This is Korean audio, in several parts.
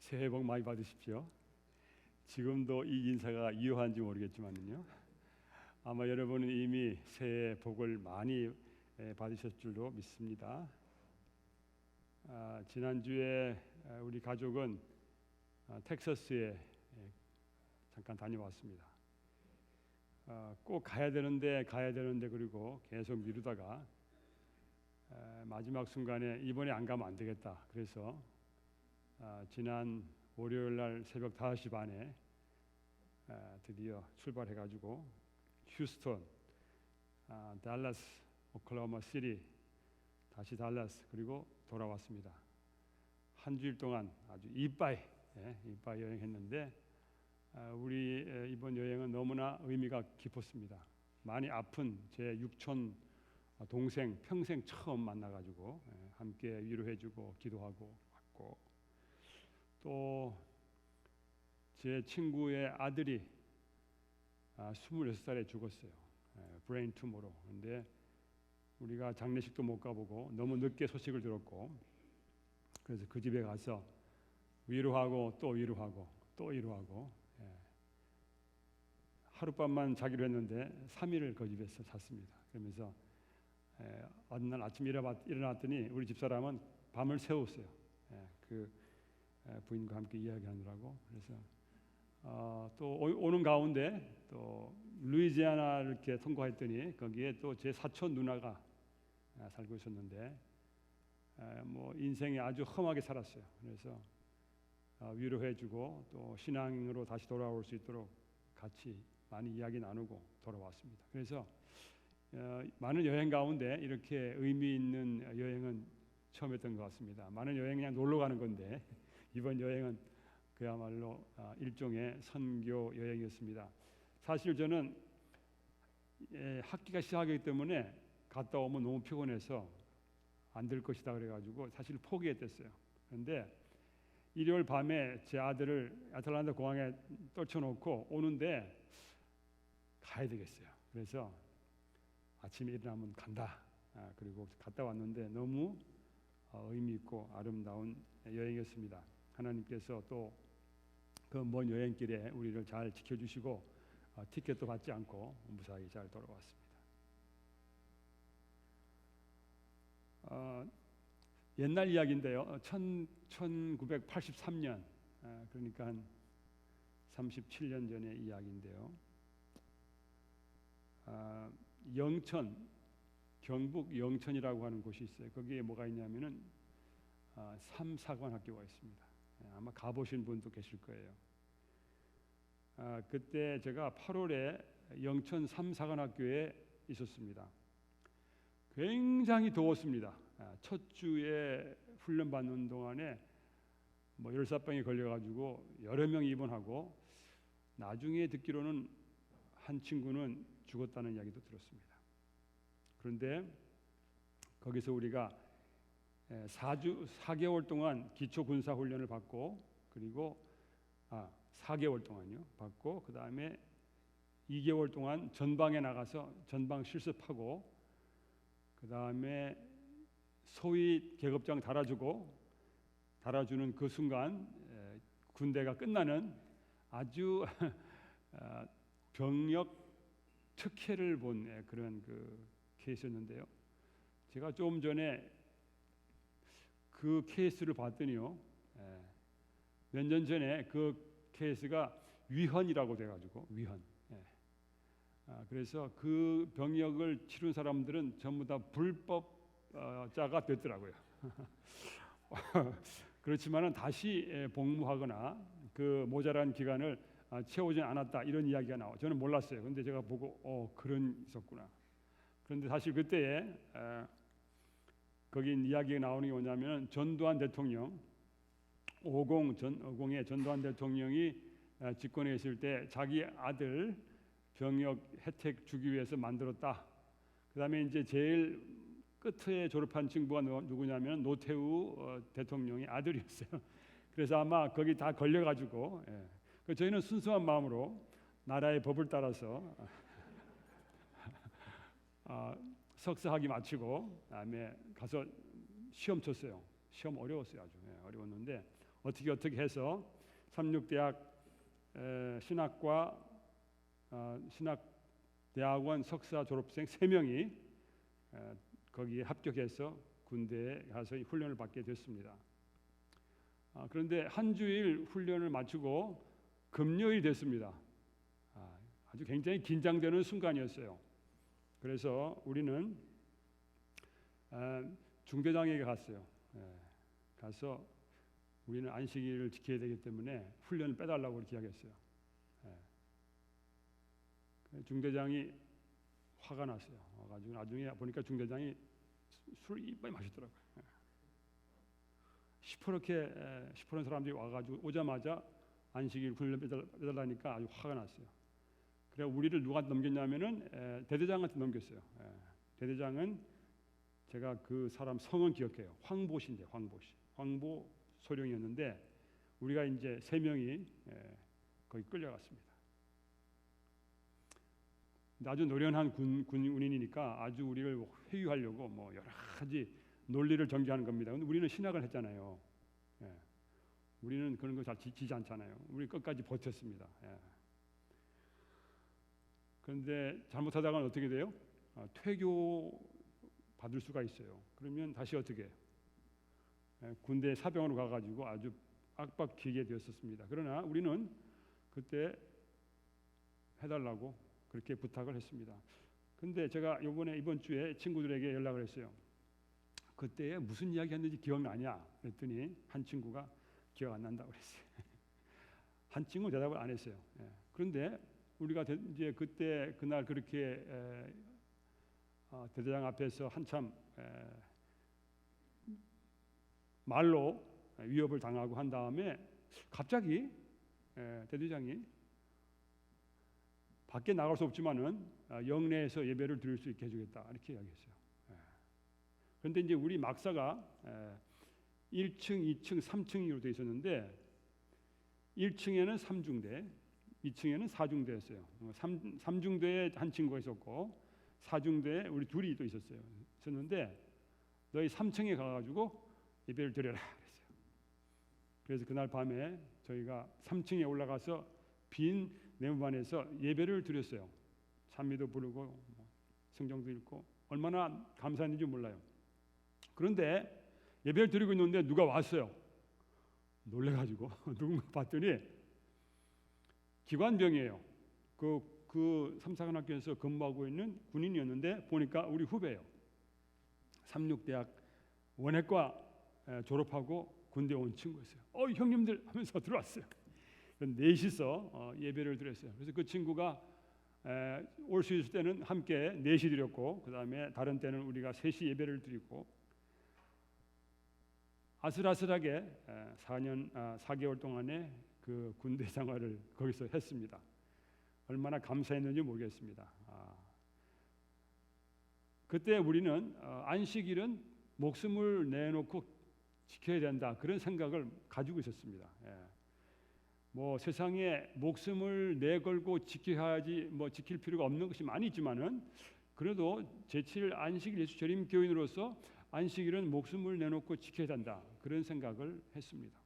새해 복 많이 받으십시오. 지금도 이 인사가 유효한지 모르겠지만요. 아마 여러분은 이미 새해 복을 많이 받으셨을 줄로 믿습니다. 지난주에 우리 가족은 텍사스에 잠깐 다녀왔습니다. 꼭 가야 되는데 그리고 계속 미루다가 마지막 순간에 이번에 안 가면 안 되겠다. 그래서 지난 월요일 날 새벽 5시 반에 드디어 출발해가지고 휴스턴, 달라스, 오클라호마 시티, 다시 달라스 그리고 돌아왔습니다. 한 주일 동안 아주 이빠이 여행했는데 우리 이번 여행은 너무나 의미가 깊었습니다. 많이 아픈 제 육촌 동생 평생 처음 만나가지고 함께 위로해주고 기도하고 왔고, 또 제 친구의 아들이 26살에 죽었어요. 브레인 튜머로. 그런데 우리가 장례식도 못 가보고 너무 늦게 소식을 들었고, 그래서 그 집에 가서 위로하고 또 위로하고 또 위로하고, 하룻밤만 자기로 했는데 3일을 그 집에서 잤습니다. 그러면서 어느 날 아침에 일어났더니 우리 집사람은 밤을 새웠어요. 그 부인과 함께 이야기하느라고. 그래서 또 오는 가운데 또 루이지애나를 이렇게 통과했더니 거기에 또 제 사촌 누나가 살고 있었는데 뭐 인생이 아주 험하게 살았어요. 그래서 위로해주고 또 신앙으로 다시 돌아올 수 있도록 같이 많이 이야기 나누고 돌아왔습니다. 그래서 많은 여행 가운데 이렇게 의미 있는 여행은 처음이었던 것 같습니다. 많은 여행 그냥 놀러 가는 건데 이번 여행은 그야말로 일종의 선교 여행이었습니다. 사실 저는 학기가 시작하기 때문에 갔다 오면 너무 피곤해서 안 될 것이다 그래가지고 사실 포기했댔어요. 그런데 일요일 밤에 제 아들을 애틀랜타 공항에 떨쳐놓고 오는데 가야 되겠어요. 그래서 아침에 일어나면 간다. 그리고 갔다 왔는데 너무 의미 있고 아름다운 여행이었습니다. 하나님께서 또 그 먼 여행길에 우리를 잘 지켜주시고 티켓도 받지 않고 무사히 잘 돌아왔습니다. 옛날 이야기인데요. 1983년, 그러니까 한 37년 전의 이야기인데요. 영천, 경북 영천이라고 하는 곳이 있어요. 거기에 뭐가 있냐면은 삼사관학교가 있습니다. 아마 가보신 분도 계실 거예요. 그때 제가 8월에 영천 삼사관학교에 있었습니다. 굉장히 더웠습니다. 첫 주에 훈련 받는 동안에 뭐 열사병이 걸려가지고 여러 명이 입원하고, 나중에 듣기로는 한 친구는 죽었다는 이야기도 들었습니다. 그런데 거기서 우리가 4개월 동안 기초 군사 훈련을 받고, 그리고 4개월 동안요 받고, 그 다음에 2개월 동안 전방에 나가서 전방 실습하고, 그 다음에 소위 계급장 달아주는 그 순간 군대가 끝나는 아주 병력 특혜를 본 그런 그 케이스였는데요. 제가 좀 전에 그 케이스를 봤더니요, 몇 년 전에 그 케이스가 위헌이라고 돼가지고 위헌. 그래서 그 병역을 치른 사람들은 전부 다 불법자가 됐더라고요. 그렇지만은 다시 복무하거나 그 모자란 기간을 채우지 않았다, 이런 이야기가 나와. 저는 몰랐어요. 근데 제가 보고 그런 있었구나. 그런데 사실 그때에 거기 이야기가 나오는 게 뭐냐면, 전두환 대통령 50의 전두환 대통령이 집권해 있을 때 자기 아들 병역 혜택 주기 위해서 만들었다. 그다음에 이제 제일 끝에 졸업한 친구가 누구냐면 노태우 대통령의 아들이었어요. 그래서 아마 거기 다 걸려가지고, 저희는 순수한 마음으로 나라의 법을 따라서 석사학위 마치고 그다음에 가서 시험 쳤어요. 시험 어려웠어요. 아주 어려웠는데 어떻게 해서 삼육대학 신학과 신학대학원 석사 졸업생 3명이 거기에 합격해서 군대에 가서 훈련을 받게 됐습니다. 그런데 한 주일 훈련을 마치고 금요일이 됐습니다. 아주 굉장히 긴장되는 순간이었어요. 그래서 우리는 중대장에게 갔어요. 가서 우리는 안식일을 지켜야 되기 때문에 훈련을 빼달라고 그렇게 이야기했어요. 중대장이 화가 났어요. 와가지고 나중에 보니까 중대장이 술을 이빨 마시더라고요. 시퍼런 사람들이 와가지고 오자마자 안식일 훈련 빼달라니까 아주 화가 났어요. 그래 우리를 누구한테 넘겼냐면은 대대장한테 넘겼어요. 대대장은 제가 그 사람 성은 기억해요. 황보시인데 황보 소령이었는데 우리가 이제 3명이 거기 끌려갔습니다. 아주 노련한 군인이니까 아주 우리를 회유하려고 뭐 여러 가지 논리를 전개하는 겁니다. 근데 우리는 신학을 했잖아요. 우리는 그런 거 잘 지지 않잖아요. 우리 끝까지 버텼습니다. 그런데 잘못하다가는 어떻게 돼요? 퇴교 받을 수가 있어요. 그러면 다시 어떻게 해요? 군대 사병으로 가가지고 아주 압박히게 되었었습니다. 그러나 우리는 그때 해달라고 그렇게 부탁을 했습니다. 근데 제가 이번 주에 친구들에게 연락을 했어요. 그때 무슨 이야기 했는지 기억나냐? 그랬더니 한 친구가 기억 안 난다고 그랬어요. 한 친구는 대답을 안 했어요. 그런데 우리가 이제 그날 그렇게 대대장 앞에서 한참 말로 위협을 당하고 한 다음에 갑자기 대대장이 밖에 나갈 수 없지만은 영내에서 예배를 드릴 수 있게 해주겠다 이렇게 이야기했어요. 그런데 이제 우리 막사가 1층, 2층, 3층으로 되어 있었는데 1층에는 3중대, 2층에는 4중대였어요. 3중대에 한 친구가 있었고 4중대에 우리 둘이 또 있었는데 너희 3층에 가가지고 예배를 드려라 그랬어요. 그래서 그날 밤에 저희가 3층에 올라가서 빈 내무반에서 예배를 드렸어요. 찬미도 부르고 성경도 읽고 얼마나 감사했는지 몰라요. 그런데 예배를 드리고 있는데 누가 왔어요. 놀래가지고 누군가 봤더니 기관병이에요. 그 삼사관학교에서 근무하고 있는 군인이었는데 보니까 우리 후배예요. 삼육대학 원예과 졸업하고 군대 온 친구였어요. 형님들 하면서 들어왔어요. 넷이서 예배를 드렸어요. 그래서 그 친구가 올 수 있을 때는 함께 4시 드렸고 그 다음에 다른 때는 우리가 3시 예배를 드리고 아슬아슬하게 4개월 동안의 그 군대 생활을 거기서 했습니다. 얼마나 감사했는지 모르겠습니다. 그때 우리는 안식일은 목숨을 내놓고 지켜야 된다 그런 생각을 가지고 있었습니다. 뭐 세상에 목숨을 내걸고 지켜야지 뭐 지킬 필요가 없는 것이 많이 있지만은 그래도 제7일 안식일 예수 재림 교인으로서 안식일은 목숨을 내놓고 지켜야 된다 그런 생각을 했습니다.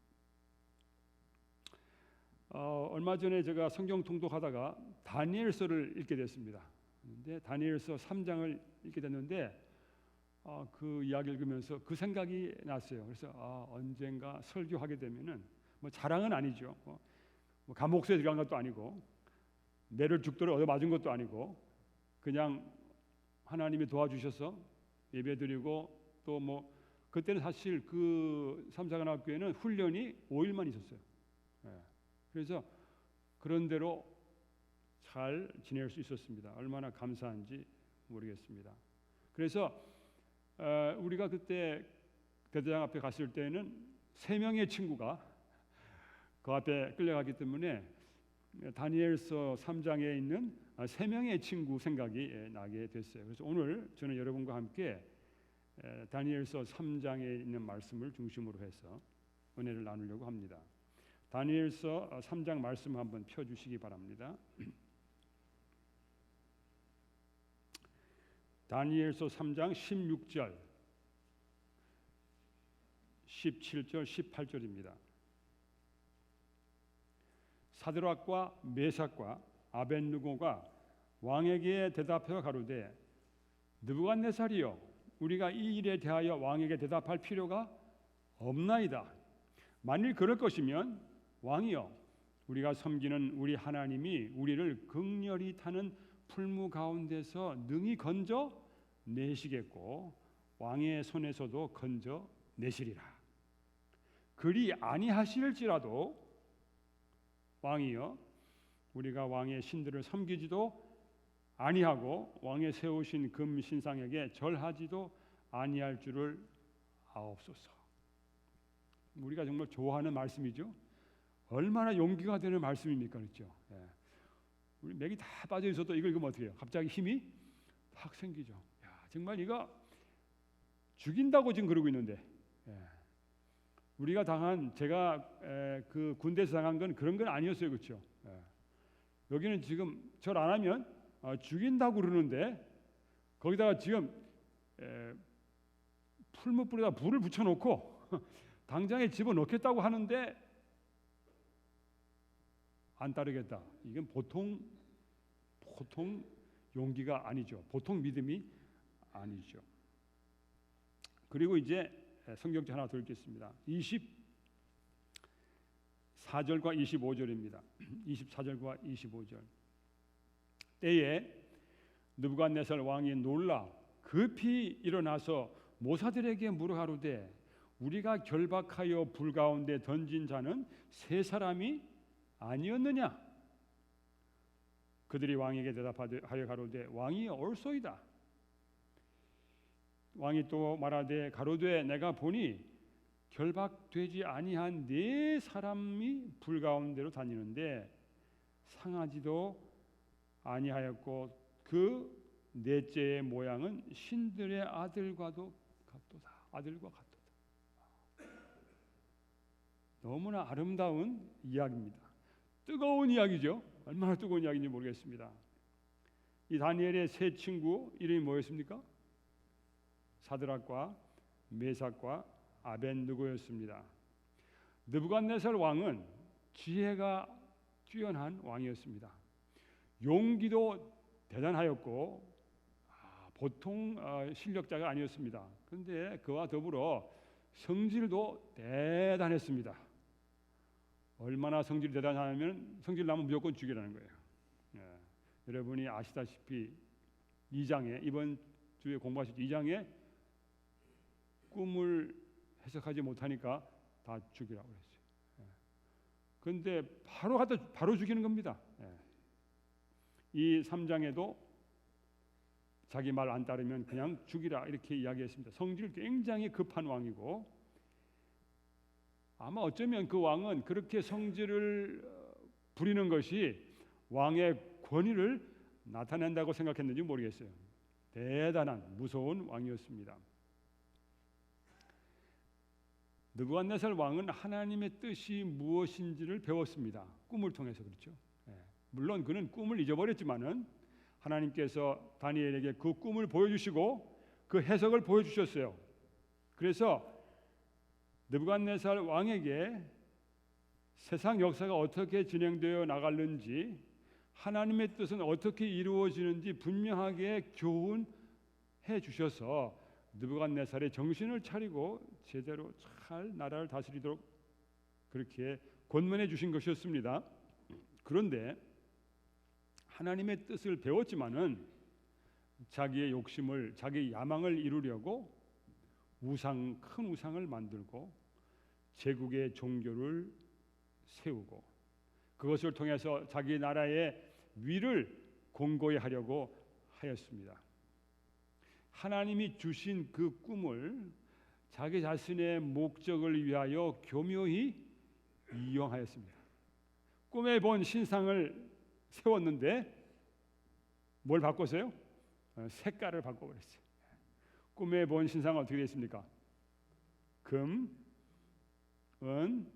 얼마 전에 제가 성경 통독하다가 다니엘서를 읽게 됐습니다. 근데 다니엘서 3장을 읽게 됐는데 그 이야기 읽으면서 그 생각이 났어요. 그래서 언젠가 설교하게 되면은 뭐 자랑은 아니죠. 뭐 감옥소에 들어간 것도 아니고 매를 죽도록 얻어맞은 것도 아니고 그냥 하나님이 도와주셔서 예배드리고 또 뭐 그때는 사실 그 삼사관학교에는 훈련이 5일만 있었어요. 그래서 그런 대로 잘 지낼 수 있었습니다. 얼마나 감사한지 모르겠습니다. 그래서 우리가 그때 대대장 앞에 갔을 때는 3명의 친구가 그 앞에 끌려가기 때문에 다니엘서 3장에 있는 3명의 친구 생각이 나게 됐어요. 그래서 오늘 저는 여러분과 함께 다니엘서 3장에 있는 말씀을 중심으로 해서 은혜를 나누려고 합니다. 다니엘서 3장 말씀 한번 펴주시기 바랍니다. 다니엘서 3장 16절, 17절, 18절입니다. 사드락과 메삭과 아벳느고가 왕에게 대답하여 가로되 느부갓네살이여, 우리가 이 일에 대하여 왕에게 대답할 필요가 없나이다. 만일 그럴 것이면 왕이여, 우리가 섬기는 우리 하나님이 우리를 극렬히 타는 풀무 가운데서 능히 건져 내시겠고 왕의 손에서도 건져 내시리라. 그리 아니하실지라도 왕이여, 우리가 왕의 신들을 섬기지도 아니하고 왕의 세우신 금 신상에게 절하지도 아니할 줄을 아옵소서. 우리가 정말 좋아하는 말씀이죠. 얼마나 용기가 되는 말씀입니까, 그렇죠? 예. 우리 맥이 다 빠져 있어도 이걸 읽으면 어떻게 해요? 갑자기 힘이 확 생기죠. 야, 정말 이거 죽인다고 지금 그러고 있는데, 예. 우리가 당한, 제가 그 군대에서 당한 건 그런 건 아니었어요, 그렇죠? 예. 여기는 지금 절 안 하면 죽인다고 그러는데 거기다가 지금 풀무불에다 불을 붙여놓고 당장에 집어넣겠다고 하는데 안 따르겠다. 이건 보통 용기가 아니죠. 보통 믿음이 아니죠. 그리고 이제 성경책 하나 더 읽겠습니다. 24절과 25절입니다. 24절과 25절. 때에 느부갓네살 왕이 놀라 급히 일어나서 모사들에게 물어가로되 우리가 결박하여 불 가운데 던진 자는 세 사람이 아니었느냐? 그들이 왕에게 대답하여 가로되 왕이 옳소이다. 왕이 또 말하되 가로되 내가 보니 결박되지 아니한 네 사람이 불 가운데로 다니는데 상하지도 아니하였고 그 넷째의 모양은 신들의 아들과도 같도다. 아들과 같도다. 너무나 아름다운 이야기입니다. 뜨거운 이야기죠. 얼마나 뜨거운 이야기인지 모르겠습니다. 이 다니엘의 세 친구 이름이 뭐였습니까? 사드락과 메삭과 아벳느고였습니다. 느부갓네살 왕은 지혜가 뛰어난 왕이었습니다. 용기도 대단하였고 보통 실력자가 아니었습니다. 그런데 그와 더불어 성질도 대단했습니다. 얼마나 성질이 대단하냐면 성질 나면 무조건 죽이라는 거예요. 예. 여러분이 아시다시피 2장에 이번 주에 공부하실 2장에 꿈을 해석하지 못하니까 다 죽이라고 그랬어요. 예. 그런데 바로 죽이는 겁니다. 예. 이 3장에도 자기 말 안 따르면 그냥 죽이라 이렇게 이야기했습니다. 성질 굉장히 급한 왕이고 아마 어쩌면 그 왕은 그렇게 성질을 부리는 것이 왕의 권위를 나타낸다고 생각했는지 모르겠어요. 대단한 무서운 왕이었습니다. 느부갓네살 왕은 하나님의 뜻이 무엇인지를 배웠습니다. 꿈을 통해서 그렇죠. 물론 그는 꿈을 잊어버렸지만은 하나님께서 다니엘에게 그 꿈을 보여주시고 그 해석을 보여주셨어요. 그래서 느부갓네살 왕에게 세상 역사가 어떻게 진행되어 나갈는지 하나님의 뜻은 어떻게 이루어지는지 분명하게 교훈해 주셔서 느부갓네살의 정신을 차리고 제대로 잘 나라를 다스리도록 그렇게 권면해 주신 것이었습니다. 그런데 하나님의 뜻을 배웠지만은 자기의 욕심을, 자기의 야망을 이루려고 큰 우상을 만들고 제국의 종교를 세우고 그것을 통해서 자기 나라의 위를 공고히 하려고 하였습니다. 하나님이 주신 그 꿈을 자기 자신의 목적을 위하여 교묘히 이용하였습니다. 꿈에 본 신상을 세웠는데 뭘 바꿨어요? 색깔을 바꿔버렸어요. 꿈에 본 신상은 어떻게 되었습니까? 금, 은,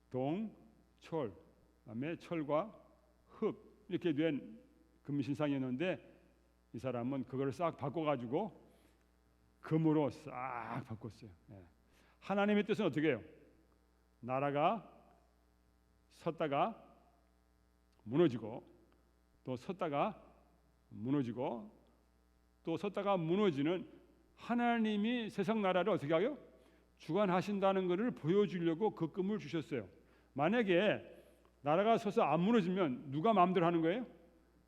동, 철, 그다음에 철과 흙 이렇게 된 금신상이었는데 이 사람은 그걸 싹 바꿔가지고 금으로 싹 바꿨어요. 하나님의 뜻은 어떻게 해요? 나라가 섰다가 무너지고 또 섰다가 무너지고 또 섰다가 무너지는 하나님이 세상 나라를 어떻게 하요? 주관하신다는 것을 보여주려고 그 금을 주셨어요. 만약에 나라가 서서 안 무너지면 누가 마음대로 하는 거예요?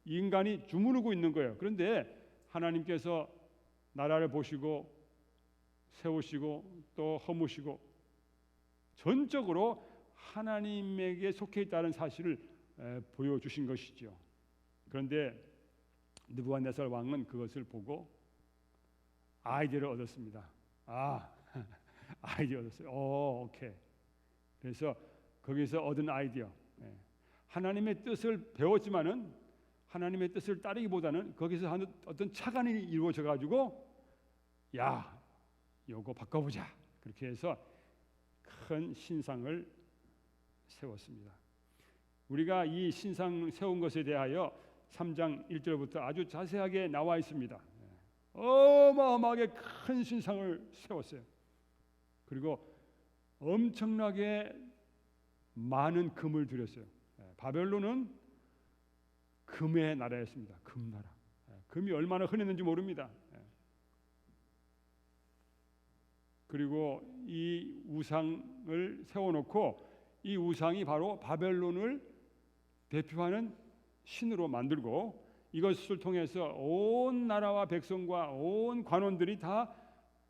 인간이 주무르고 있는 거예요. 그런데 하나님께서 나라를 보시고 세우시고 또 허무시고 전적으로 하나님에게 속해 있다는 사실을 보여주신 것이죠. 그런데 느부갓네살 왕은 그것을 보고 아이디어를 얻었습니다. 아이디어 얻었어요. 오케이. 그래서 거기서 얻은 아이디어, 하나님의 뜻을 배웠지만은 하나님의 뜻을 따르기보다는 거기서 하는 어떤 착안이 이루어져 가지고 야, 요거 바꿔보자. 그렇게 해서 큰 신상을 세웠습니다. 우리가 이 신상 세운 것에 대하여 3장 1절부터 아주 자세하게 나와 있습니다. 어마어마하게 큰 신상을 세웠어요. 그리고 엄청나게 많은 금을 들였어요. 바벨론은 금의 나라였습니다. 금나라. 금이 얼마나 흔했는지 모릅니다. 그리고 이 우상을 세워놓고 이 우상이 바로 바벨론을 대표하는 신으로 만들고 이것을 통해서 온 나라와 백성과 온 관원들이 다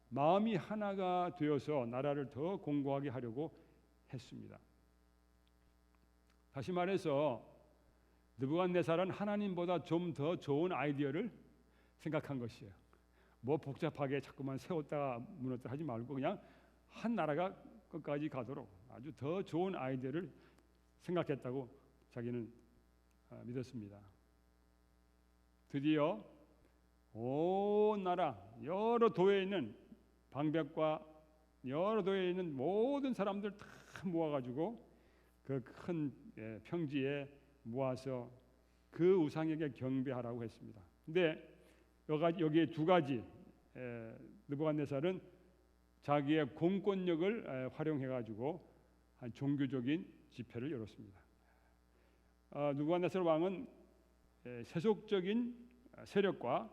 마음이 하나가 되어서 나라를 더 공고하게 하려고 했습니다. 다시 말해서 느부갓네살은 하나님보다 좀 더 좋은 아이디어를 생각한 것이에요. 뭐 복잡하게 자꾸만 세웠다가 무너뜨려 하지 말고 그냥 한 나라가 끝까지 가도록 아주 더 좋은 아이디어를 생각했다고 자기는 믿었습니다. 드디어 온 나라 여러 도에 있는 방백과 여러 도에 있는 모든 사람들 다 모아가지고 그 큰 평지에 모아서 그 우상에게 경배하라고 했습니다. 근데 여기에 두 가지 느부갓네살은 자기의 공권력을 활용해가지고 한 종교적인 집회를 열었습니다. 느부갓네살 왕은 세속적인 세력과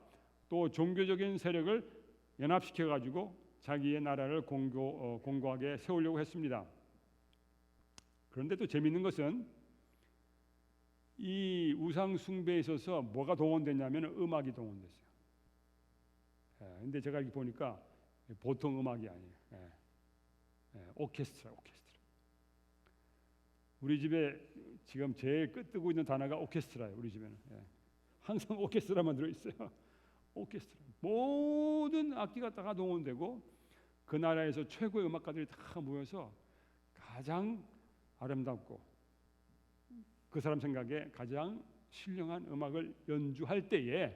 또 종교적인 세력을 연합시켜가지고 자기의 나라를 공고하게 세우려고 했습니다. 그런데 또 재미있는 것은 이 우상 숭배에 있어서 뭐가 동원됐냐면 음악이 동원됐어요. 근데 제가 이렇게 보니까 보통 음악이 아니에요. 오케스트라. 우리 집에 지금 제일 끄뜨고 있는 단어가 오케스트라예요. 우리 집에는 항상 오케스트라만 들어있어요. 오케스트라. 모든 악기가 다 동원되고 그 나라에서 최고의 음악가들이 다 모여서 가장 아름답고 그 사람 생각에 가장 신령한 음악을 연주할 때에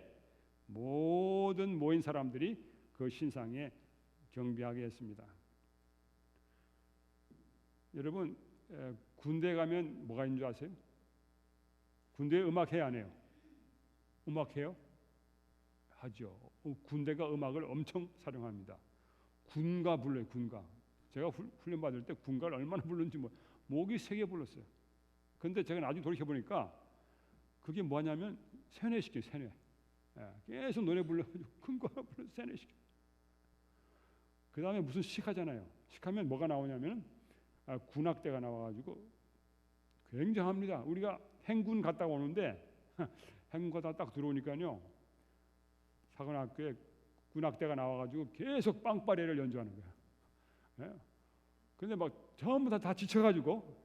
모든 모인 사람들이 그 신상에 경배하게 했습니다. 여러분 군대 가면 뭐가 있는 줄 아세요? 군대에 음악해야 안 해요? 음악해요? 하죠. 군대가 음악을 엄청 사랑합니다. 군가 불러요. 군가. 제가 훈련 받을 때 군가를 얼마나 불렀는지 목이 세게 불렀어요. 근데 제가 나중에 돌이켜보니까 그게 뭐냐면 세뇌시켜요. 세뇌. 계속 노래 불러가지고 군가 불러 세뇌시켜. 그 다음에 무슨 식하잖아요. 식하면 뭐가 나오냐면 군악대가 나와가지고 굉장합니다. 우리가 행군 갔다 오는데 행군 갔다 딱 들어오니까요 사관학교에 군악대가 나와가지고 계속 빵빠레를 연주하는 거야. 근데 막 전부 다 지쳐가지고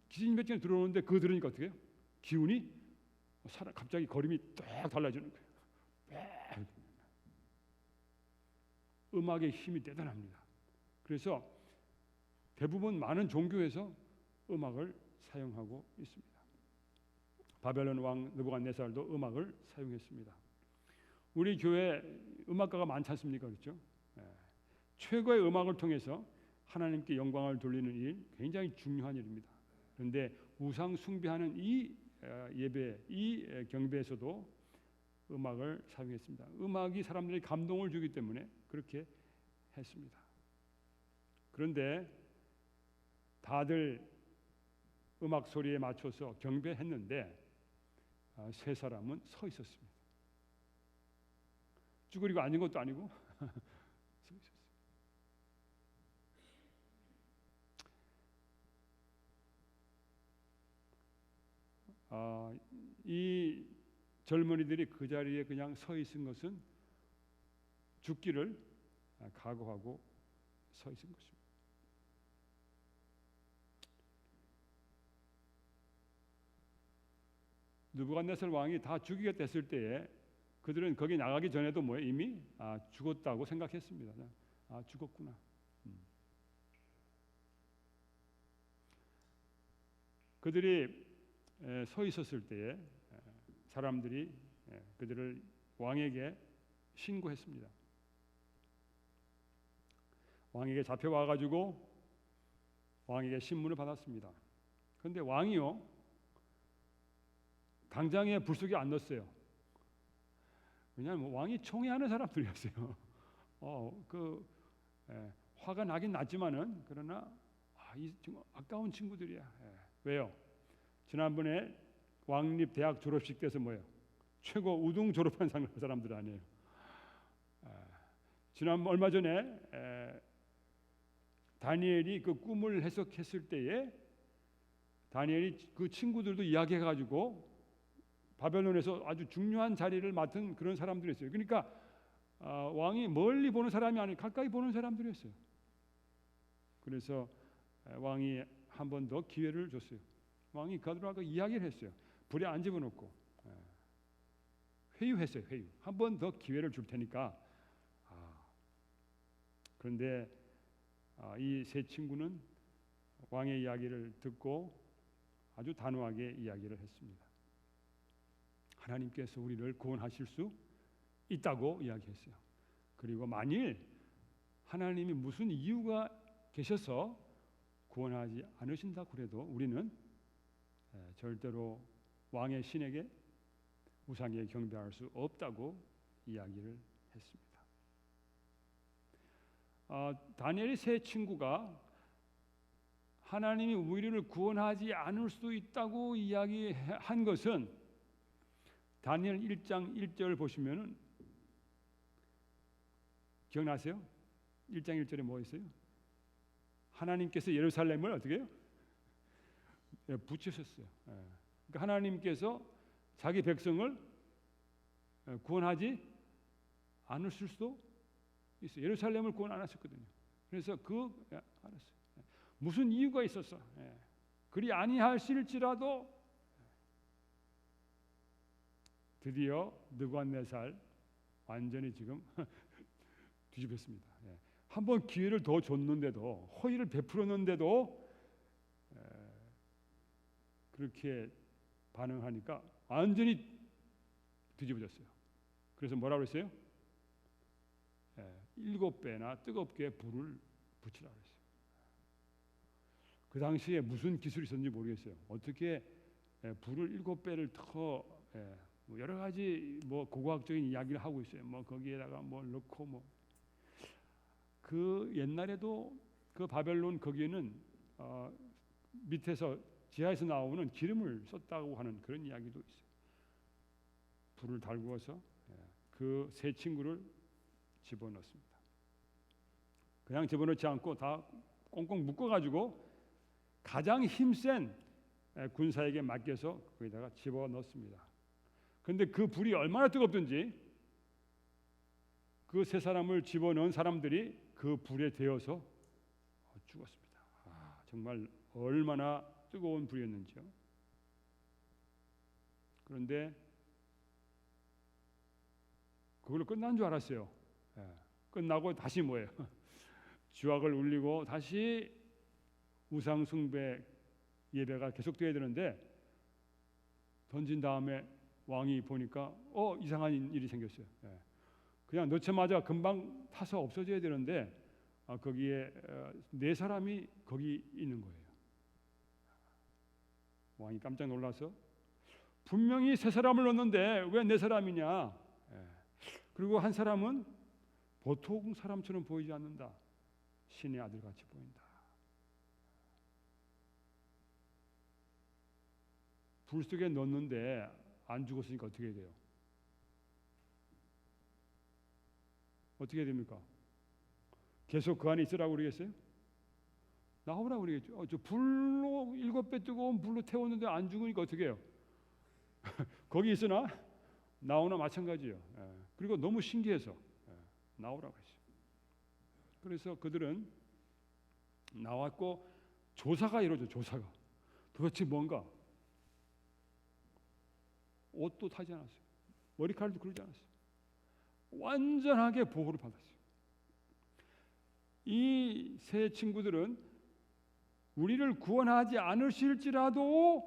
기진맥진에 들어오는데 그거 들으니까 어떻게 해요? 기운이 갑자기 걸음이 딱 달라지는 거예요. 음악의 힘이 대단합니다. 그래서 대부분 많은 종교에서 음악을 사용하고 있습니다. 바벨론 왕 느부갓네살도 음악을 사용했습니다. 우리 교회 음악가가 많지 않습니까? 그렇죠? 최고의 음악을 통해서 하나님께 영광을 돌리는 일 굉장히 중요한 일입니다. 그런데 우상 숭배하는 이 예배, 이 경배에서도 음악을 사용했습니다. 음악이 사람들이 감동을 주기 때문에 그렇게 했습니다. 그런데 다들 음악 소리에 맞춰서 경배했는데 세 사람은 서 있었습니다. 쭈그리고 앉은 것도 아니고 서 있었어요. 이 젊은이들이 그 자리에 그냥 서 있은 것은 죽기를 각오하고 서 있은 것입니다. 느부갓네살 왕이 다 죽이겠다 했을 때에 그들은 거기 나가기 전에도 이미 죽었다고 생각했습니다. 죽었구나. 그들이 서 있었을 때에 사람들이 그들을 왕에게 신고했습니다. 왕에게 잡혀와 가지고 왕에게 신문을 받았습니다. 그런데 왕이요 당장에 불 속에 안 넣었어요. 왜냐하면 왕이 총애하는 사람들이었어요. 화가 나긴 났지만은 그러나 이 아까운 친구들이야. 왜요? 지난번에 왕립 대학 졸업식 때서 최고 우등 졸업한 사람들 아니에요. 얼마 전에 다니엘이 그 꿈을 해석했을 때에 다니엘이 그 친구들도 이야기해가지고 바벨론에서 아주 중요한 자리를 맡은 그런 사람들이었어요. 그러니까 왕이 멀리 보는 사람이 아니고 가까이 보는 사람들이었어요. 그래서 왕이 한 번 더 기회를 줬어요. 왕이 그들하고 이야기를 했어요. 불에 안 집어넣고 회유했어요. 회유. 한 번 더 기회를 줄 테니까. 그런데 이 세 친구는 왕의 이야기를 듣고 아주 단호하게 이야기를 했습니다. 하나님께서 우리를 구원하실 수 있다고 이야기했어요. 그리고 만일 하나님이 무슨 이유가 계셔서 구원하지 않으신다 그래도 우리는 절대로 왕의 신에게 우상에 경배할 수 없다고 이야기를 했습니다. 다니엘의 세 친구가 하나님이 우리를 구원하지 않을 수도 있다고 이야기한 것은 다니엘 1장 1절 보시면은 기억나세요? 1장 1절에 뭐 있어요? 하나님께서 예루살렘을 어떻게 해요? 붙이셨어요. 그러니까 하나님께서 자기 백성을 구원하지 않으실 수도 있어요. 예루살렘을 구원 안 하셨거든요. 그래서 알았어요. 무슨 이유가 있었어? 그리 아니하실지라도 드디어 느부갓네살 완전히 지금 뒤집혔습니다. 한번 기회를 더 줬는데도 허위를 베풀었는데도 그렇게 반응하니까 완전히 뒤집어졌어요. 그래서 뭐라고 했어요? 7배나 뜨겁게 불을 붙이라고 했어요. 그 당시에 무슨 기술이 있었는지 모르겠어요. 어떻게 불을 7배를 더 여러 가지 고고학적인 이야기를 하고 있어요. 거기에다가 넣고 그 옛날에도 그 바벨론 거기에는 밑에서 지하에서 나오는 기름을 썼다고 하는 그런 이야기도 있어요. 불을 달구어서 그 세 친구를 집어넣습니다. 그냥 집어넣지 않고 다 꽁꽁 묶어가지고 가장 힘센 군사에게 맡겨서 거기다가 집어넣습니다. 그런데 그 불이 얼마나 뜨겁든지 그 세 사람을 집어넣은 사람들이 그 불에 데워서 죽었습니다. 정말 얼마나 뜨거운 불이었는지요. 그런데 그걸로 끝난 줄 알았어요. 끝나고 다시 뭐예요? 주악을 울리고 다시 우상 숭배 예배가 계속돼야 되는데 던진 다음에 왕이 보니까 이상한 일이 생겼어요. 그냥 넣자마자 금방 타서 없어져야 되는데 거기에 네 사람이 거기 있는 거예요. 왕이 깜짝 놀라서 분명히 세 사람을 넣었는데 왜 네 사람이냐? 그리고 한 사람은 보통 사람처럼 보이지 않는다. 신의 아들 같이 보인다. 불 속에 넣었는데 안 죽었으니까 어떻게 돼요? 어떻게 됩니까? 계속 그 안에 있으라고 그러겠어요? 나오라고 그러겠죠. 저 불로 7배 뜨거운 불로 태웠는데 안 죽으니까 어떻게 해요? 거기 있으나 나오나 마찬가지예요. 그리고 너무 신기해서 나오라고 했어요. 그래서 그들은 나왔고 조사가 이루어져. 조사가 도대체 뭔가. 옷도 타지 않았어요. 머리카락도 그러지 않았어요. 완전하게 보호를 받았어요. 이 세 친구들은 우리를 구원하지 않으실지라도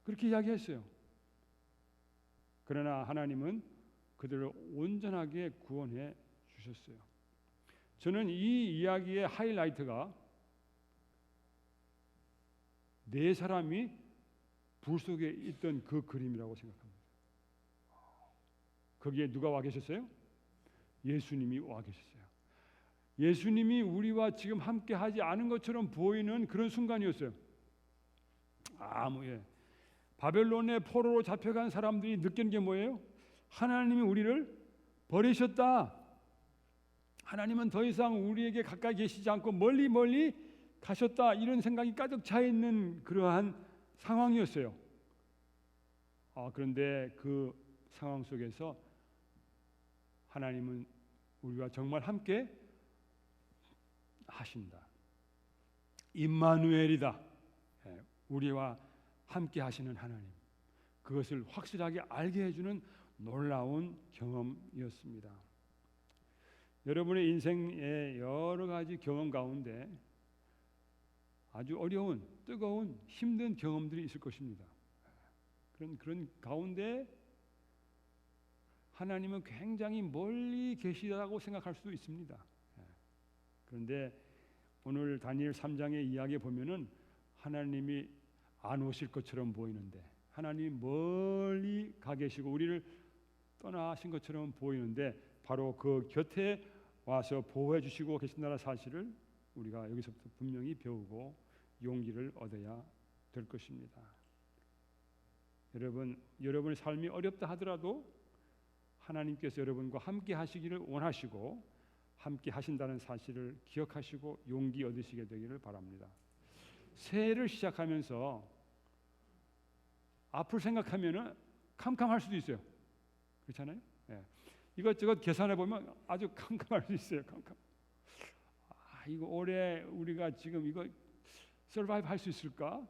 그렇게 이야기했어요. 그러나 하나님은 그들을 온전하게 구원해 주셨어요. 저는 이 이야기의 하이라이트가 네 사람이 불 속에 있던 그 그림이라고 생각합니다. 거기에 누가 와 계셨어요? 예수님이 와 계셨어요. 예수님이 우리와 지금 함께 하지 않은 것처럼 보이는 그런 순간이었어요. 바벨론의 포로로 잡혀간 사람들이 느끼는 게 뭐예요? 하나님이 우리를 버리셨다. 하나님은 더 이상 우리에게 가까이 계시지 않고 멀리 멀리 가셨다. 이런 생각이 가득 차 있는 그러한 상황이었어요. 그런데 그 상황 속에서 하나님은 우리와 정말 함께 하신다. 임마누엘이다. 우리와 함께 하시는 하나님. 그것을 확실하게 알게 해주는 놀라운 경험이었습니다. 여러분의 인생의 여러 가지 경험 가운데 아주 어려운, 뜨거운, 힘든 경험들이 있을 것입니다. 그런 가운데 하나님은 굉장히 멀리 계시다고 생각할 수도 있습니다. 그런데 오늘 다니엘 3장의 이야기에 보면은 하나님이 안 오실 것처럼 보이는데 하나님이 멀리 가 계시고 우리를 떠나신 것처럼 보이는데 바로 그 곁에 와서 보호해 주시고 계신다는 사실을 우리가 여기서부터 분명히 배우고 용기를 얻어야 될 것입니다. 여러분의 삶이 어렵다 하더라도 하나님께서 여러분과 함께 하시기를 원하시고 함께 하신다는 사실을 기억하시고 용기 얻으시게 되기를 바랍니다. 새해를 시작하면서 앞을 생각하면은 캄캄할 수도 있어요. 그렇잖아요? 이것저것 계산해 보면 아주 캄캄할 수 있어요. 캄캄. 이거 올해 우리가 지금 이거 서바이브 할 수 있을까?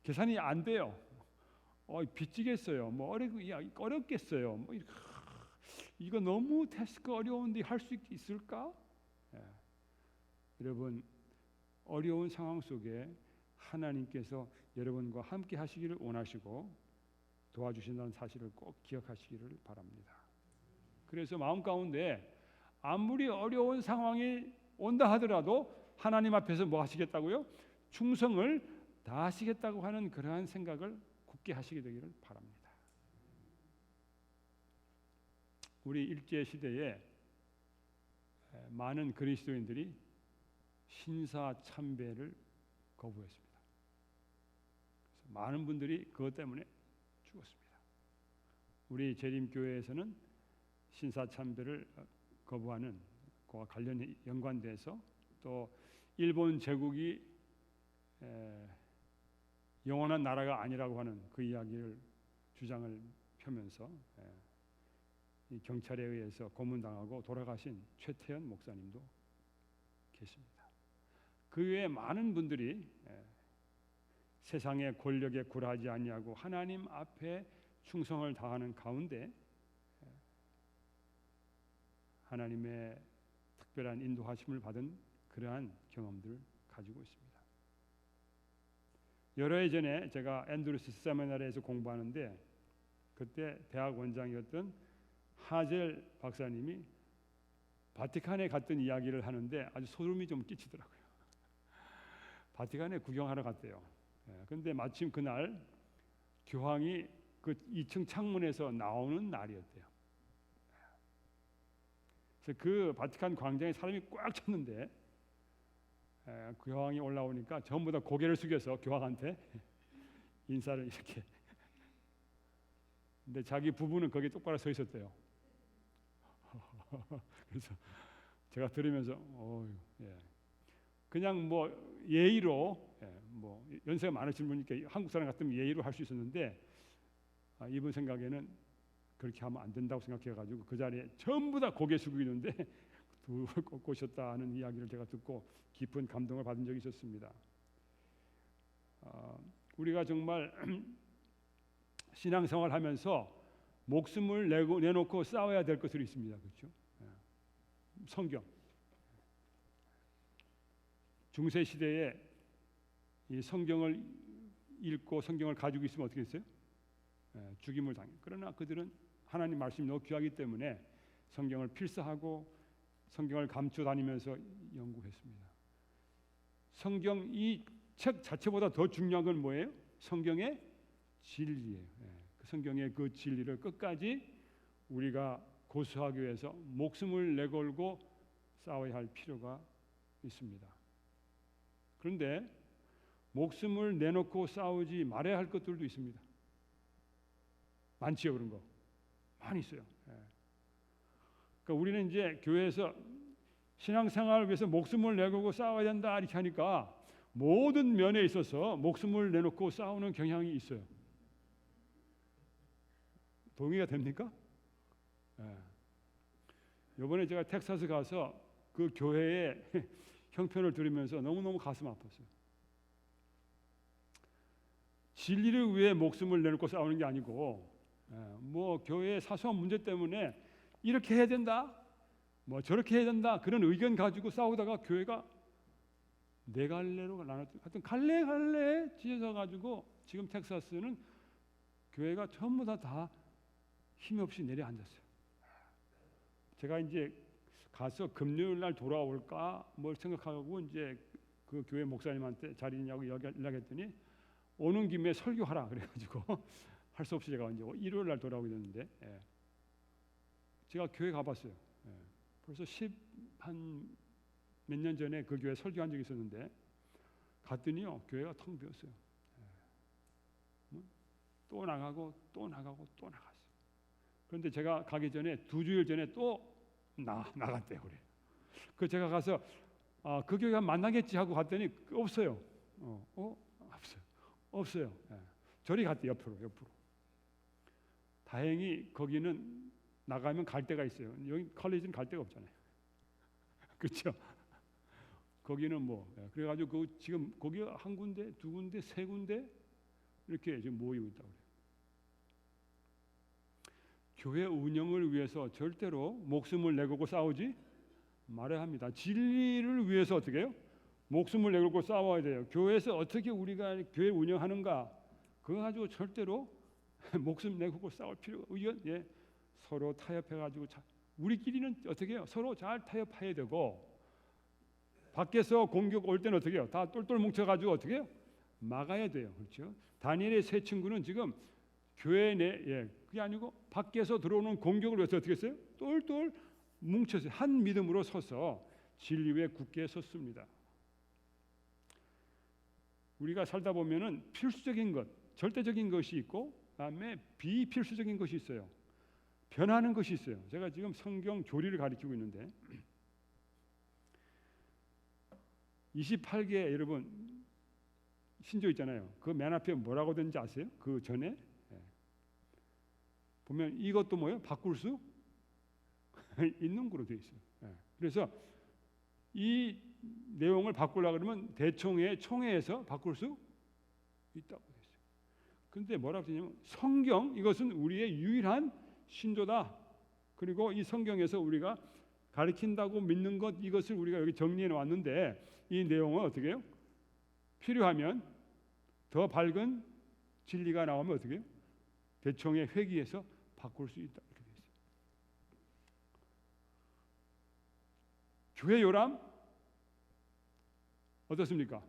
계산이 안 돼요. 빚지겠어요. 어렵겠어요. 이거 너무 태스크가 어려운데 할 수 있을까? 여러분 어려운 상황 속에 하나님께서 여러분과 함께 하시기를 원하시고 도와주신다는 사실을 꼭 기억하시기를 바랍니다. 그래서 마음 가운데 아무리 어려운 상황이 온다 하더라도 하나님 앞에서 뭐 하시겠다고요? 충성을 다하시겠다고 하는 그러한 생각을 굳게 하시게 되기를 바랍니다. 우리 일제 시대에 많은 그리스도인들이 신사참배를 거부했습니다. 그래서 많은 분들이 그것 때문에 죽었습니다. 우리 재림교회에서는 신사참배를 거부하는 그와 관련 연관돼서 또 일본 제국이 영원한 나라가 아니라고 하는 그 이야기를 주장을 펴면서 이 경찰에 의해서 고문당하고 돌아가신 최태현 목사님도 계십니다. 그 외에 많은 분들이 세상의 권력에 굴하지 아니하고 하나님 앞에 충성을 다하는 가운데 하나님의 특별한 인도하심을 받은 그러한 경험들을 가지고 있습니다. 여러 해 전에 제가 앤드루스 세미나리에서 공부하는데 그때 대학 원장이었던 하젤 박사님이 바티칸에 갔던 이야기를 하는데 아주 소름이 좀 끼치더라고요. 바티칸에 구경하러 갔대요. 그런데 마침 그날 교황이 그 2층 창문에서 나오는 날이었대요. 그래서 그 바티칸 광장에 사람이 꽉 찼는데 교황이 올라오니까 전부 다 고개를 숙여서 교황한테 인사를 이렇게. 근데 자기 부부는 거기 똑바로 서 있었대요. 그래서 제가 들으면서 예. 그냥 뭐 예의로 뭐 연세가 많으신 분이니까 한국 사람 같으면 예의로 할 수 있었는데 이분 생각에는 그렇게 하면 안 된다고 생각해가지고 그 자리에 전부 다 고개 숙이고 있는데 두 꺾으셨다 하는 이야기를 제가 듣고 깊은 감동을 받은 적이 있었습니다. 우리가 정말 신앙생활하면서 목숨을 내놓고 싸워야 될 것들이 있습니다. 그렇죠? 성경. 중세 시대에 이 성경을 읽고 성경을 가지고 있으면 어떻게 했어요? 죽임을 당해요. 그러나 그들은 하나님 말씀이 너무 귀하기 때문에 성경을 필사하고 성경을 감추어 다니면서 연구했습니다. 성경 이 책 자체보다 더 중요한 건 뭐예요? 성경의 진리예요. 그 성경의 그 진리를 끝까지 우리가 고수하기 위해서 목숨을 내걸고 싸워야 할 필요가 있습니다. 그런데 목숨을 내놓고 싸우지 말아야 할 것들도 있습니다. 많지요, 그런 거 많이 있어요. 그러니까 우리는 이제 교회에서 신앙생활을 위해서 목숨을 내걸고 싸워야 된다 이렇게 하니까 모든 면에 있어서 목숨을 내놓고 싸우는 경향이 있어요. 동의가 됩니까? 이번에 제가 텍사스 가서 그 교회의 형편을 들으면서 너무너무 가슴 아팠어요. 진리를 위해 목숨을 내놓고 싸우는 게 아니고 뭐 교회의 사소한 문제 때문에 이렇게 해야 된다, 뭐 저렇게 해야 된다 그런 의견 가지고 싸우다가 교회가 네 갈래로 나눴죠. 하여튼 갈래 찢어져 가지고 지금 텍사스는 교회가 전부 다 힘이 없이 내려앉았어요. 제가 이제 가서 금요일 날 돌아올까 뭘 생각하고 이제 그 교회 목사님한테 자리냐고 연락했더니 오는 김에 설교하라 그래가지고 할 수 없이 제가 이제 일요일 날 돌아오게 됐는데 제가 교회 가봤어요. 벌써 한 몇 년 전에 그 교회 설교한 적이 있었는데 갔더니요 교회가 텅 비었어요. 또 나가고 또 나갔어요. 그런데 제가 가기 전에 2주일 전에 또 나갔대요. 그래. 그 제가 가서 그 교회가 만나겠지 하고 갔더니 없어요. 없어요. 저리 갔대 옆으로. 다행히 거기는 나가면 갈 데가 있어요. 여기 컬리지는 갈 데가 없잖아요. 그렇죠? 거기는 뭐 그래가지고 지금 거기 한 군데, 두 군데, 세 군데 이렇게 지금 모이고 있다고 그래요. 교회 운영을 위해서 절대로 목숨을 내걸고 싸우지 말아야 합니다. 진리를 위해서 어떻게 해요? 목숨을 내걸고 싸워야 돼요. 교회에서 어떻게 우리가 교회 운영하는가 그거 가지고 절대로 목숨 내걸고 싸울 필요가 의견 서로 타협해가지고 우리끼리는 어떻게 해요? 서로 잘 타협해야 되고 밖에서 공격 올 때는 어떻게 해요? 다 똘똘 뭉쳐가지고 어떻게 해요? 막아야 돼요. 그렇죠? 다니엘의 세 친구는 지금 교회 내 그게 아니고 밖에서 들어오는 공격을 위해서 어떻게 했어요? 똘똘 뭉쳐서 한 믿음으로 서서 진리 위에 굳게 섰습니다. 우리가 살다 보면은 필수적인 것, 절대적인 것이 있고 그다음에 비필수적인 것이 있어요. 변하는 것이 있어요. 제가 지금 성경 조리를 가르치고 있는데 28개 여러분 신조 있잖아요. 그 맨 앞에 뭐라고 되는지 아세요? 그 전에 보면 이것도 뭐예요? 바꿀 수 있는 거로 되어 있어요. 그래서 이 내용을 바꾸려고 그러면 대총회 총회에서 바꿀 수 있다고 되어 있어요. 그런데 뭐라고 되냐면 성경 이것은 우리의 유일한 신조다. 그리고 이 성경에서 우리가 가르친다고 믿는 것 이것을 우리가 여기 정리해 놓았는데 이 내용은 어떻게 해요? 필요하면 더 밝은 진리가 나오면 어떻게 해요? 대총회 회기에서 바꿀 수 있다 이렇게 되어 있어요. 교회 요람 어떻습니까?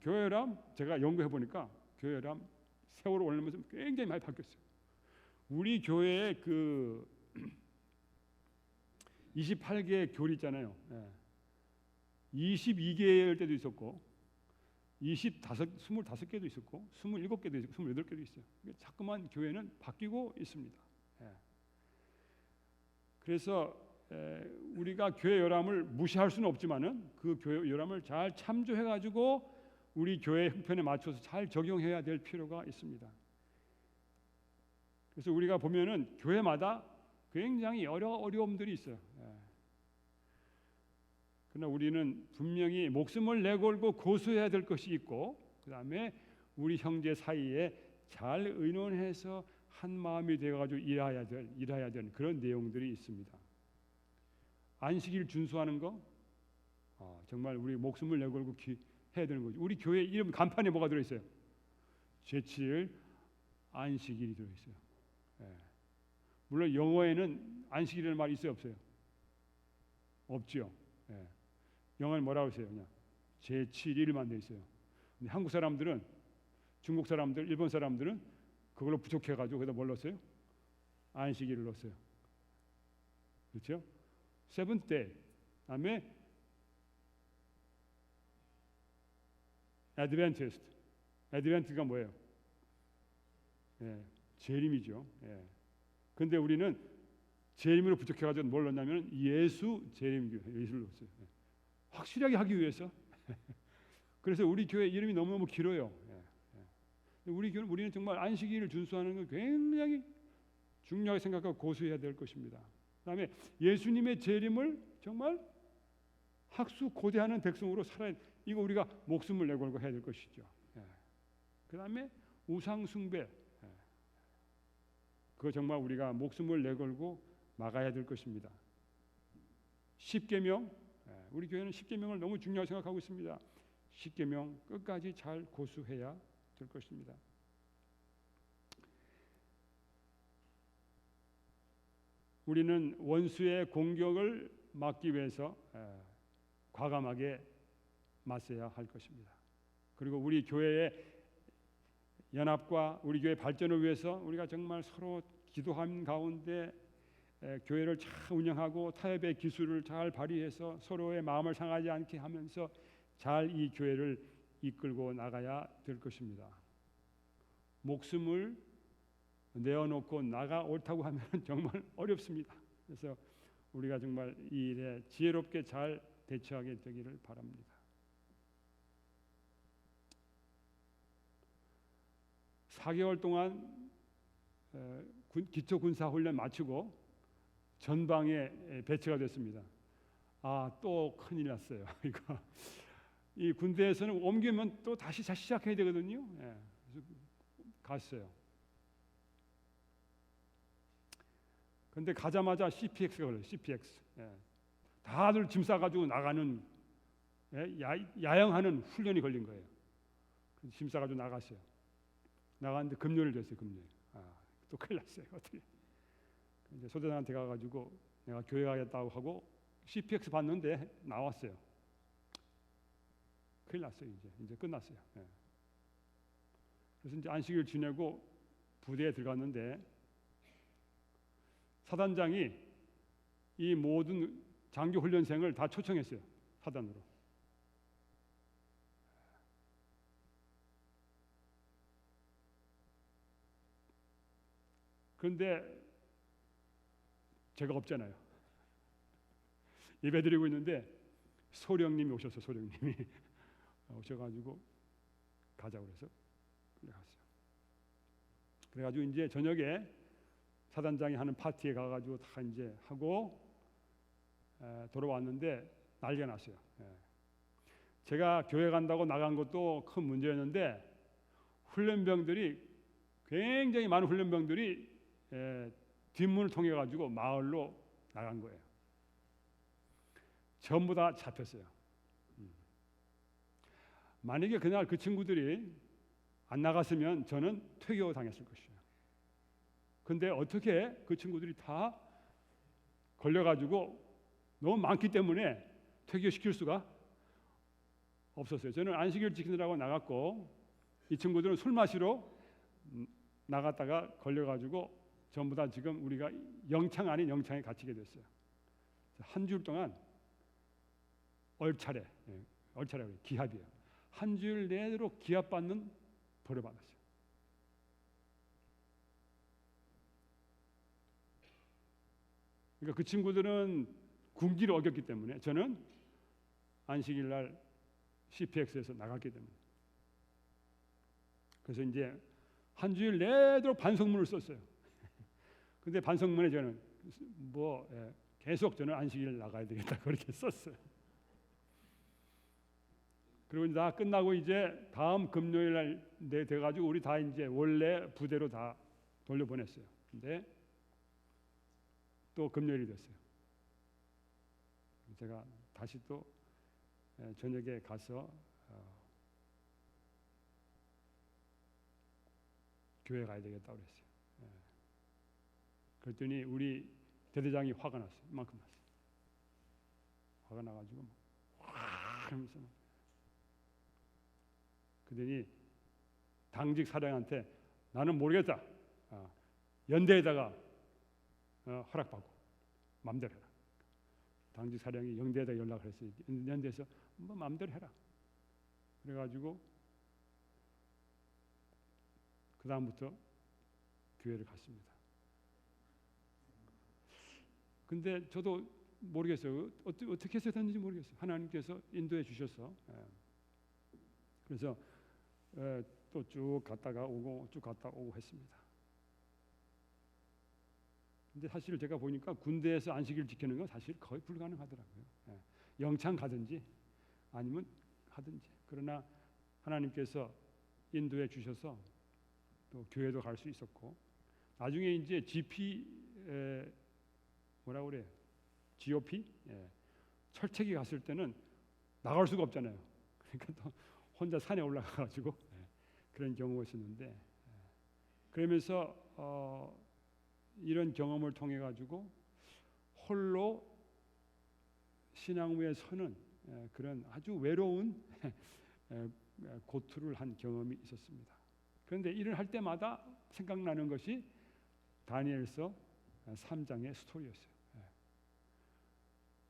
교회 요람 제가 연구해 보니까 교회 요람 세월을 오르면서 굉장히 많이 바뀌었어요. 우리 교회의 그 28개의 교리 있잖아요. 22개일 때도 있었고 25개도 있었고 27개도 있고 28개도 있어요. 자꾸만 교회는 바뀌고 있습니다. 그래서 우리가 교회 열람을 무시할 수는 없지만은 그 교회 열람을 잘 참조해 가지고 우리 교회 형편에 맞춰서 잘 적용해야 될 필요가 있습니다. 그래서 우리가 보면은 교회마다 굉장히 어려움들이 있어요. 그러나 우리는 분명히 목숨을 내걸고 고수해야 될 것이 있고, 그 다음에 우리 형제 사이에 잘 의논해서 한 마음이 되어가지고 일해야 될 그런 내용들이 있습니다. 안식일 준수하는 거, 정말 우리 목숨을 내걸고 해야 되는 거죠. 우리 교회 이름 간판에 뭐가 들어있어요? 제7일 안식일이 들어있어요. 물론 영어에는 안식일이라는 말이 있어요, 없어요? 없죠. 영어는 뭐라고 했어요? 그냥 제7일만 돼 있어요. 근데 한국 사람들은, 중국 사람들, 일본 사람들은 그걸로 부족해가지고 거기다 뭘 넣었어요? 안식일을 넣었어요. 그렇죠? 세븐 데이, 다음에 애드벤티스트. 애드벤트가 뭐예요? 재림이죠. 근데 우리는 재림으로 부족해가지고 뭘 넣냐면 예수 재림교, 예수를 넣었어요. 확실하게 하기 위해서. 그래서 우리 교회 이름이 너무너무 길어요. 우리는 정말 안식일을 준수하는 걸 굉장히 중요하게 생각하고 고수해야 될 것입니다. 그다음에 예수님의 재림을 정말 학수고대하는 백성으로 살아야, 이거 우리가 목숨을 내걸고 해야 될 것이죠. 그다음에 우상 숭배, 그거 정말 우리가 목숨을 내걸고 막아야 될 것입니다. 십계명, 우리 교회는 십계명을 너무 중요하게 생각하고 있습니다. 십계명 끝까지 잘 고수해야 될 것입니다. 우리는 원수의 공격을 막기 위해서 과감하게 맞서야 할 것입니다. 그리고 우리 교회의 연합과 우리 교회 발전을 위해서 우리가 정말 서로 기도하는 가운데 교회를 잘 운영하고 타협의 기술을 잘 발휘해서 서로의 마음을 상하지 않게 하면서 잘 이 교회를 이끌고 나가야 될 것입니다. 목숨을 내어놓고 나가 옳다고 하면 정말 어렵습니다. 그래서 우리가 정말 이 일에 지혜롭게 잘 대처하게 되기를 바랍니다. 4개월 동안 기초 군사 훈련 마치고 전방에 배치가 됐습니다. 또 큰일 났어요. 이거 이 군대에서는 옮기면 또 다시 시작해야 되거든요. 그래서 갔어요. 근데 가자마자 CPX가 걸려요. CPX. 다들 짐 싸가지고 나가는 야영하는 훈련이 걸린 거예요. 그래서 짐 싸가지고 나갔어요. 나갔는데 금요일 됐어요. 금요일. 또 큰일 났어요. 어떻게? 이제 소대장한테 가가지고 내가 교회 가겠다고 하고 CPX 봤는데 나왔어요. 큰일 났어요. 이제 끝났어요. 그래서 이제 안식일 지내고 부대에 들어갔는데 사단장이 이 모든 장교 훈련생을 다 초청했어요. 사단으로. 그런데 제가 없잖아요. 예배드리고 있는데 소령님이 오셨어요. 소령님이 오셔가지고 가자고 그래서 갔어요. 그래가지고 이제 저녁에 사단장이 하는 파티에 가가지고 다 이제 하고 돌아왔는데 난리가 났어요. 제가 교회 간다고 나간 것도 큰 문제였는데 훈련병들이 굉장히 많은 훈련병들이 뒷문을 통해 가지고 마을로 나간 거예요. 전부 다 잡혔어요. 만약에 그날 그 친구들이 안 나갔으면 저는 퇴교 당했을 것이에요. 근데 어떻게 그 친구들이 다 걸려가지고 너무 많기 때문에 퇴교시킬 수가 없었어요. 저는 안식일 지키느라고 나갔고 이 친구들은 술 마시러 나갔다가 걸려가지고 전부 다 지금 우리가 영창 아닌 영창에 갇히게 됐어요. 한 주 동안 얼차례 기합이에요. 한 주일 내도록 기합받는 벌을 받았어요. 그러니까 그 친구들은 군기를 어겼기 때문에 저는 안식일 날 CPX에서 나갔기 때문에 그래서 이제 한 주일 내도록 반성문을 썼어요. 근데 반성문에 저는 계속 저는 안식일 나가야 되겠다 그렇게 썼어요. 그리고 다 끝나고 이제 다음 금요일 날 돼가지고 우리 다 이제 원래 부대로 다 돌려보냈어요. 근데 또 금요일이 됐어요. 제가 다시 또 저녁에 가서 교회 가야 되겠다 그랬어요. 그랬더니 우리 대대장이 화가 났어요. 이만큼 났어요. 화가 나가지고 확 하면서 그러더니 당직 사령한테 나는 모르겠다. 연대에다가 허락받고 마음대로 해라. 당직 사령이 영대에다 연락을 했어요. 연대에서 뭐 마음대로 해라. 그래가지고 그 다음부터 교회를 갔습니다. 근데 저도 모르겠어요. 어떻게 해서 됐는지 모르겠어요. 하나님께서 인도해 주셔서 그래서 또 쭉 갔다가 오고 쭉 갔다 오고 했습니다. 근데 사실 제가 보니까 군대에서 안식일 지키는 건 사실 거의 불가능하더라고요. 영창 가든지 아니면 하든지. 그러나 하나님께서 인도해 주셔서 또 교회도 갈 수 있었고 나중에 이제 뭐라고 그래요? GOP 철책이 갔을 때는 나갈 수가 없잖아요. 그러니까 또 혼자 산에 올라가가지고 그런 경우가 있었는데 그러면서 이런 경험을 통해 가지고 홀로 신앙 위에 서는 그런 아주 외로운 고투를 한 경험이 있었습니다. 그런데 일을 할 때마다 생각나는 것이 다니엘서 3장의 스토리였어요.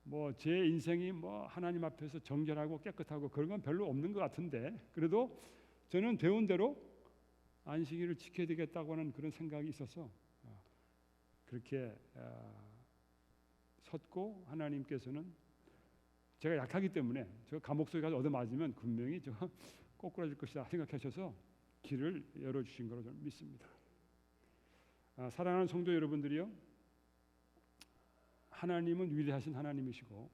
뭐 제 인생이 뭐 하나님 앞에서 정결하고 깨끗하고 그런 건 별로 없는 것 같은데 그래도 저는 배운 대로 안식일을 지켜야 되겠다고 하는 그런 생각이 있어서 그렇게 섰고 하나님께서는 제가 약하기 때문에 저 감옥 속에 가서 얻어맞으면 분명히 저 꼬꾸라질 것이다 생각하셔서 길을 열어주신 거로 저는 믿습니다. 사랑하는 성도 여러분들이요, 하나님은 위대하신 하나님이시고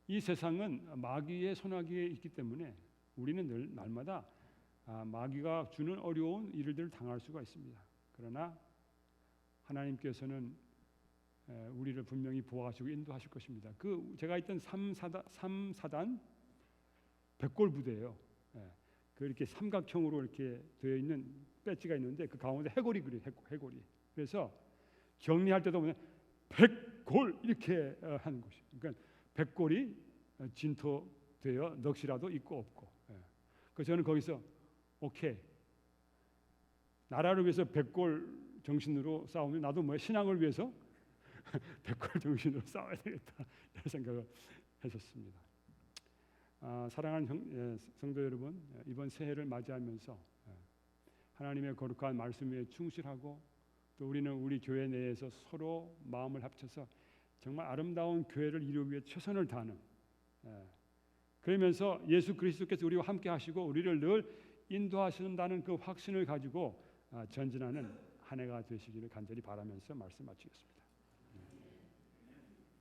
이 세상은 마귀의 손아귀에 있기 때문에 우리는 늘 날마다 마귀가 주는 어려운 일들을 당할 수가 있습니다. 그러나 하나님께서는 우리를 분명히 보호하시고 인도하실 것입니다. 제가 있던 3사단 백골 부대예요. 그 이렇게 삼각형으로 이렇게 되어 있는 배지가 있는데 그 가운데 해골이 그래요. 해골이. 그래서 격리할 때도 보면 백골 이렇게 하는 것이에요. 그러니까 백골이 진토되어 넋이라도 있고 없고. 그래서 저는 거기서 오케이, 나라를 위해서 백골 정신으로 싸우면 나도 뭐 신앙을 위해서 백골 정신으로 싸워야 되겠다 이런 생각을 했었습니다. 사랑하는 성도 여러분, 이번 새해를 맞이하면서 하나님의 거룩한 말씀에 충실하고 또 우리는 우리 교회 내에서 서로 마음을 합쳐서 정말 아름다운 교회를 이루기 위해 최선을 다하는 그러면서 예수 그리스도께서 우리와 함께 하시고 우리를 늘 인도하신다는 그 확신을 가지고 전진하는 한 해가 되시기를 간절히 바라면서 말씀 마치겠습니다.